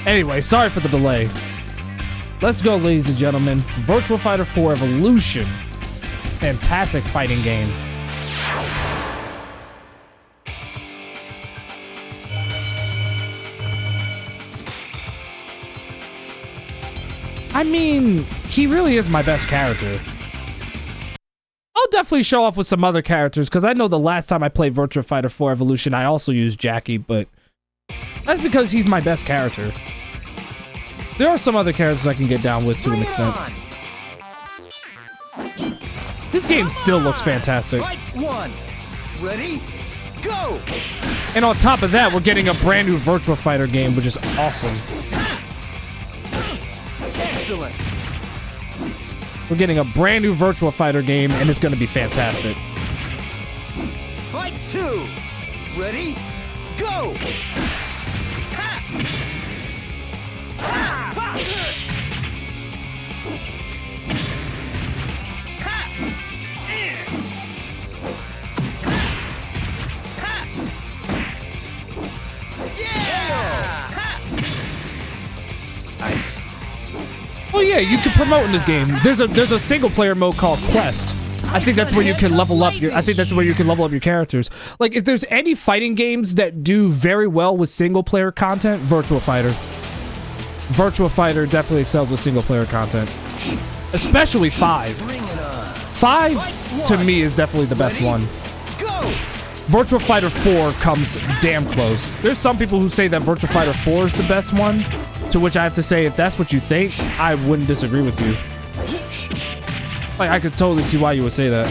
Anyway, sorry for the delay. Let's go, ladies and gentlemen. Virtua Fighter 4 Evolution. Fantastic fighting game. I mean, he really is my best character. I'll definitely show off with some other characters, because I know the last time I played Virtua Fighter 4 Evolution, I also used Jackie, but that's because he's my best character. There are some other characters I can get down with to an extent. This game still looks fantastic. Ready? Go! And on top of that, we're getting a brand new Virtua Fighter game, which is awesome. Excellent. We're getting a brand new Virtua Fighter game, and it's going to be fantastic. Fight 2. Ready? Go! Nice. Oh yeah, you can promote in this game. There's a single player mode called Quest. I think that's where you can level up your characters. Like, if there's any fighting games that do very well with single player content, Virtua Fighter. Virtua Fighter definitely excels with single player content. Especially 5. 5 to me is definitely the best one. Virtua Fighter 4 comes damn close. There's some people who say that Virtua Fighter 4 is the best one, to which I have to say, if that's what you think, I wouldn't disagree with you. Like, I could totally see why you would say that.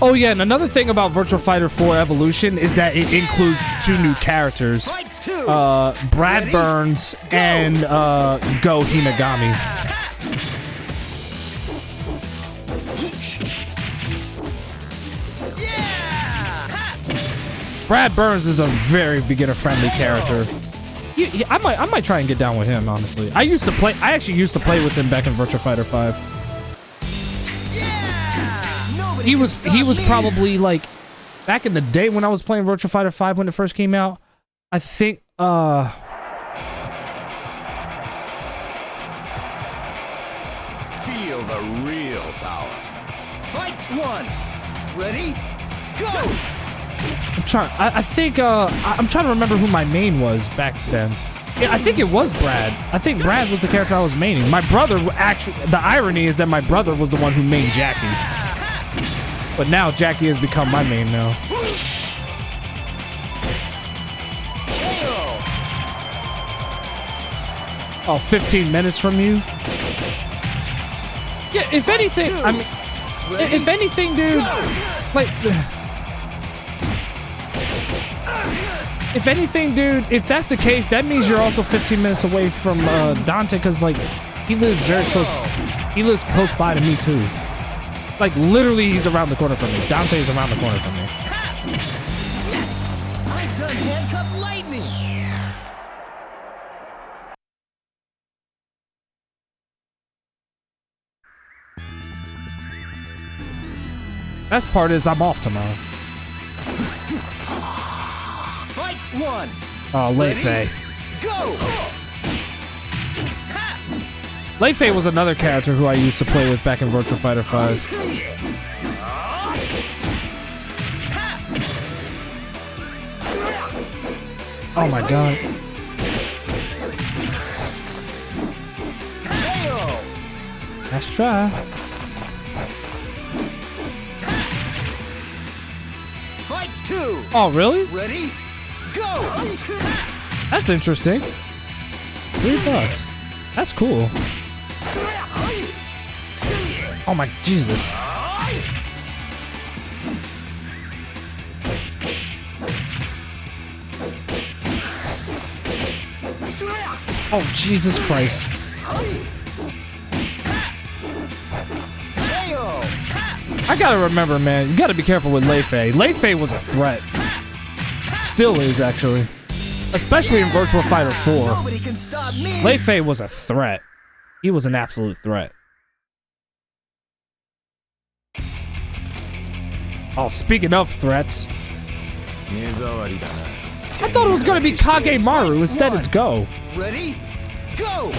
Oh yeah, and another thing about Virtua Fighter 4 Evolution is that it includes 2 new characters. Brad Burns and Go Hinagami. Brad Burns is a very beginner-friendly character. I might try and get down with him, honestly. I actually used to play with him back in Virtua Fighter 5. He was probably like back in the day when I was playing Virtua Fighter 5 when it first came out. I think feel the real power. Fight 1. Ready? Go! I'm trying to remember who my main was back then. Yeah, I think it was Brad. I think Brad was the character I was maining. My brother actually, the irony is that my brother was the one who mained Jackie. But now Jackie has become my main now. Oh, 15 minutes from you? Yeah, if anything, I mean, if anything, dude, like, if anything, dude, if that's the case, that means you're also 15 minutes away from Dante, because, like, he lives very close. He lives close by to me, too. Like, literally, he's around the corner from me. Dante's around the corner from me. I've done handcuff lightning. Best part is I'm off tomorrow. Fight 1. Oh, Lei Fei. Go! Lei Fei was another character who I used to play with back in Virtua Fighter 5. Oh my god. Let's try. Fight 2. Oh, really? Ready? Go! That's interesting. $3. That's cool. Oh my Jesus. Oh Jesus Christ. I gotta remember, man, you gotta be careful with Lei Fei. Lei Fei was a threat. Still is, actually. Especially in Virtua Fighter 4. Lei Fei was a threat. He was an absolute threat. Oh, speaking of threats. I thought it was gonna be Kagemaru. Instead, it's Go. Ready? Go!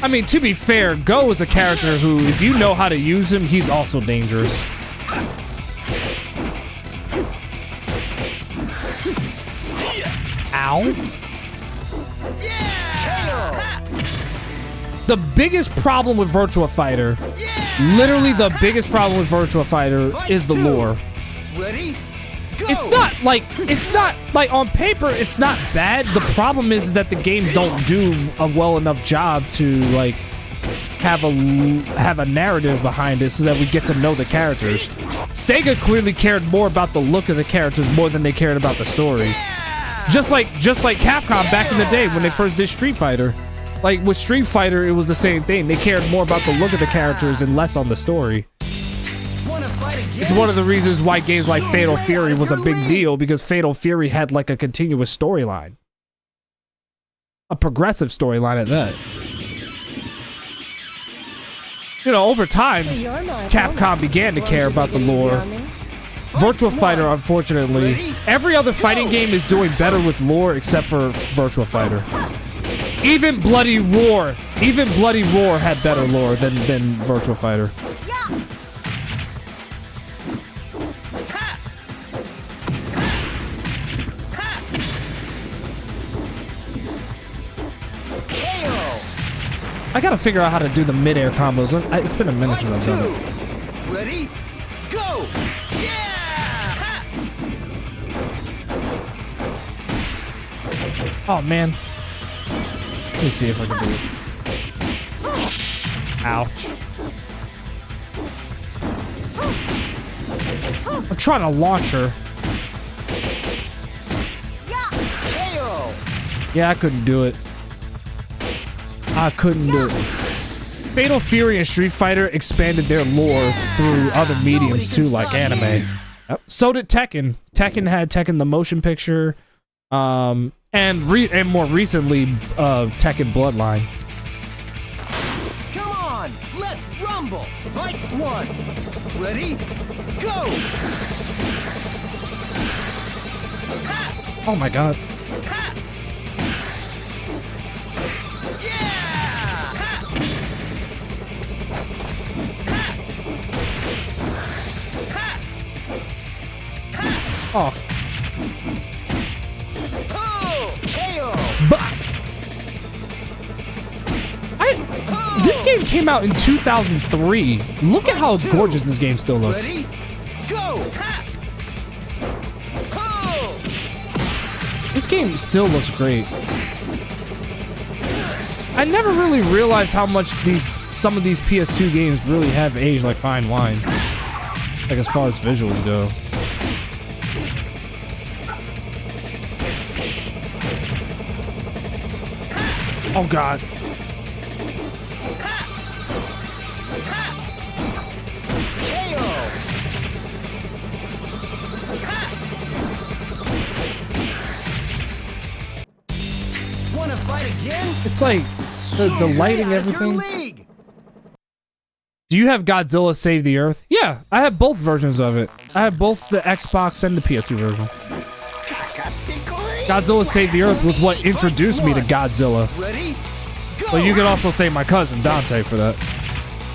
I mean, to be fair, Go is a character who, if you know how to use him, he's also dangerous. Ow. The biggest problem with Virtua Fighter, literally the biggest problem with Virtua Fighter is the lore. Ready? Go! It's not like on paper, it's not bad. The problem is that the games don't do a well enough job to like have a narrative behind it so that we get to know the characters. Sega clearly cared more about the look of the characters more than they cared about the story. Just like Capcom back in the day when they first did Street Fighter. Like with Street Fighter, it was the same thing. They cared more about the look of the characters and less on the story. It's one of the reasons why games like Fatal Fury was a big deal, because Fatal Fury had like a continuous storyline. A progressive storyline at that. You know, over time, Capcom began to care about the lore. Virtua Fighter, unfortunately, every other fighting game is doing better with lore except for Virtua Fighter. Even Bloody Roar had better lore than Virtua Fighter. I gotta figure out how to do the mid-air combos. It's been a minute since I've done it. Ready? Go! Yeah! Oh man. Let me see if I can do it. Ouch. I'm trying to launch her. Yeah, I couldn't do it. I couldn't do it. Fatal Fury and Street Fighter expanded their lore through other mediums too, like anime. Yep. So did Tekken. Tekken had Tekken the motion picture, and more recently, Tekken Bloodline. Come on, let's rumble! Fight one! Ready? Go! Oh my god. Oh. This game came out in 2003. Look at how gorgeous this game still looks. Ready? Go! This game still looks great. I never really realized how much some of these PS2 games really have aged like fine wine. Like as far as visuals go. Oh god. Wanna fight again? It's like the lighting, everything. Do you have Godzilla Save the Earth? Yeah, I have both versions of it. I have both the Xbox and the PS2 version. Godzilla Save the Earth was what introduced me to Godzilla. But you can also thank my cousin Dante for that.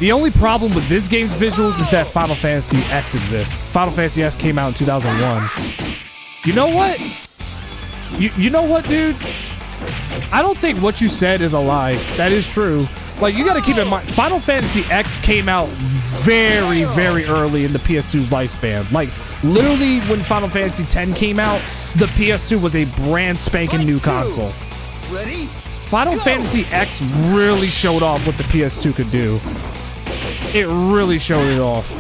The only problem with this game's visuals is that Final Fantasy X exists. Final Fantasy X came out in 2001. You know what? You know what, dude? I don't think what you said is a lie. That is true. Like, you gotta keep in mind, Final Fantasy X came out very, very early in the PS2's lifespan. Like, literally when Final Fantasy X came out, the PS2 was a brand spanking new console. Ready? Final Fantasy X really showed off what the PS2 could do. It really showed it off.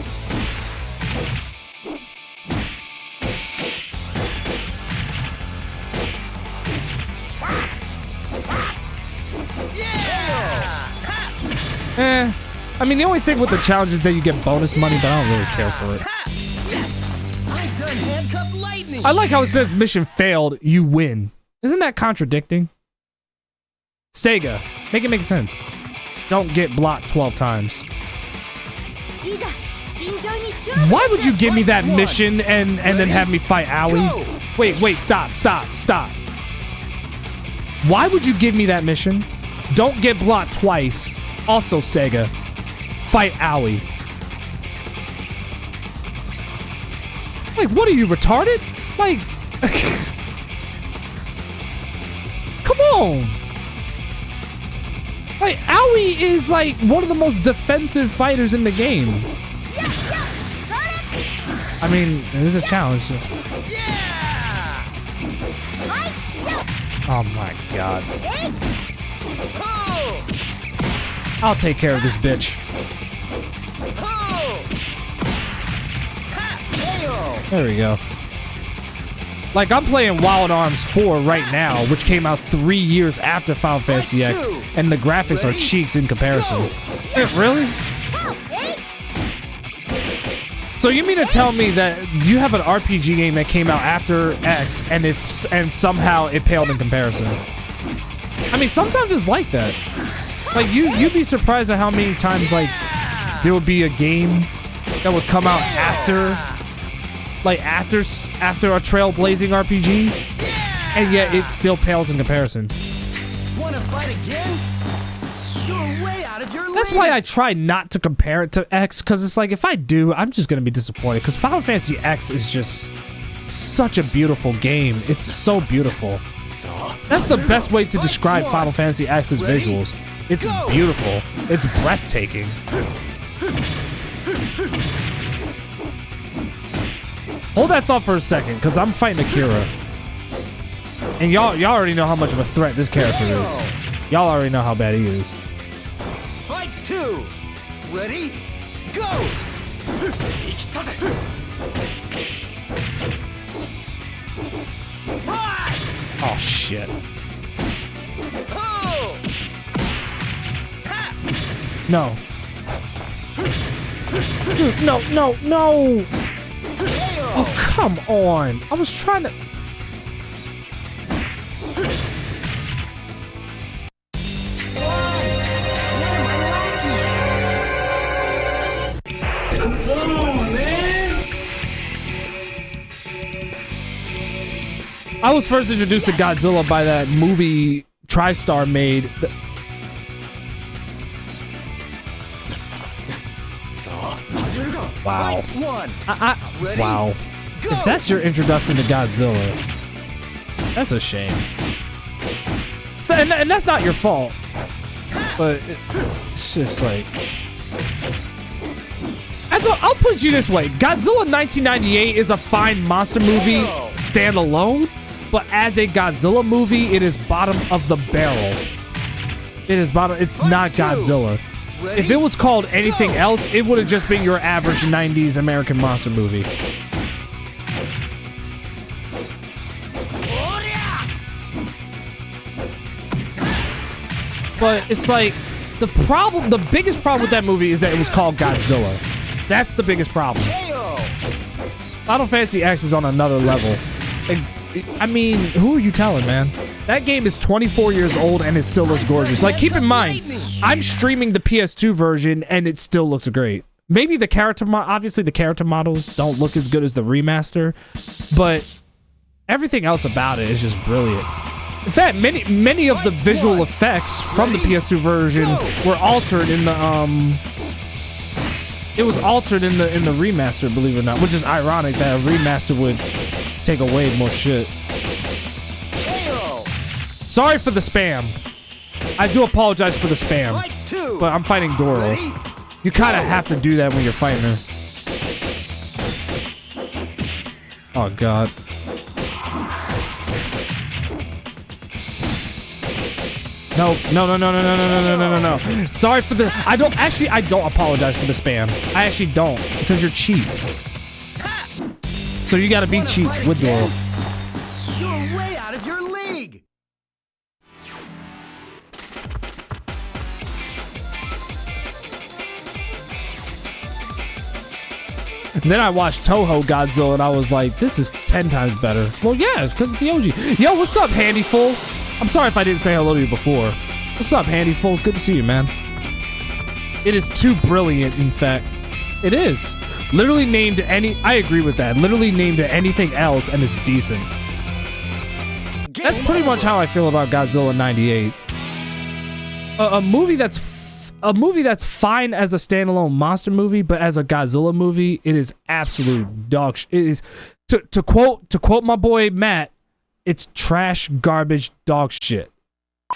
I mean, the only thing with the challenge is that you get bonus money, but I don't really care for it. I've done handcuff lightning. I like how it says mission failed, you win. Isn't that contradicting? Sega, make it make sense. Don't get blocked 12 times. Why would you give me that mission and then have me fight Owie? Wait, stop. Why would you give me that mission? Don't get blocked twice. Also, Sega, fight Owie. Like, what are you, retarded? Like, come on. Like, Owie is like one of the most defensive fighters in the game. I mean, it is a challenge. So. Oh my god. I'll take care of this bitch. There we go. Like, I'm playing Wild Arms 4 right now, which came out 3 years after Final Fantasy X, and the graphics are cheeks in comparison. Really? So you mean to tell me that you have an RPG game that came out after X, and somehow it paled in comparison? I mean, sometimes it's like that. Like, you'd be surprised at how many times, like, there would be a game that would come out after, like, after a trailblazing RPG, and yet it still pales in comparison. Wanna fight again? You're way out of your That's why I try not to compare it to X, because it's like, if I do, I'm just gonna be disappointed, because Final Fantasy X is just such a beautiful game. It's so beautiful. That's the best way to describe Final Fantasy X's visuals. It's beautiful. It's breathtaking. Hold that thought for a second, because I'm fighting Akira. And y'all already know how much of a threat this character is. Y'all already know how bad he is. Fight 2. Ready? Go! Oh, shit. No. Dude, no. Oh, come on. I was trying to... I was first introduced to Godzilla by that movie TriStar made. Wow. Wow. If that's your introduction to Godzilla, that's a shame. So, and that's not your fault. But it's just like... I'll put it to you this way. Godzilla 1998 is a fine monster movie standalone. But as a Godzilla movie, it is bottom of the barrel. It is bottom. It's not Godzilla. If it was called anything else, it would have just been your average 90s American monster movie. But it's like, the biggest problem with that movie is that it was called Godzilla. That's the biggest problem. Final Fantasy X is on another level. I mean, who are you telling, man? That game is 24 years old and it still looks gorgeous. Like, keep in mind, I'm streaming the PS2 version and it still looks great. Maybe the character obviously the character models don't look as good as the remaster, but everything else about it is just brilliant. In fact, many of the visual effects from the PS2 version were altered in the it was altered in the remaster, believe it or not, which is ironic that a remaster would take away more shit. Sorry for the spam. I do apologize for the spam. But I'm fighting Doro. You kind of have to do that when you're fighting her. Oh, God. No. Sorry for the... I don't apologize for the spam. I actually don't, because you're cheap. So you gotta be cheap with Doro. You're way out of your league. And then I watched Toho Godzilla and I was like, this is 10 times better. Well, yeah, because it's the OG. Yo, what's up, Handyful? I'm sorry if I didn't say hello to you before. What's up, Handyful? It's good to see you, man. It is too brilliant, in fact. It is. Literally named any. I agree with that. Literally named anything else, and it's decent. That's pretty much how I feel about Godzilla '98. A movie that's fine as a standalone monster movie, but as a Godzilla movie, it is absolute dog shit. It is to quote my boy Matt, it's trash, garbage, dog shit.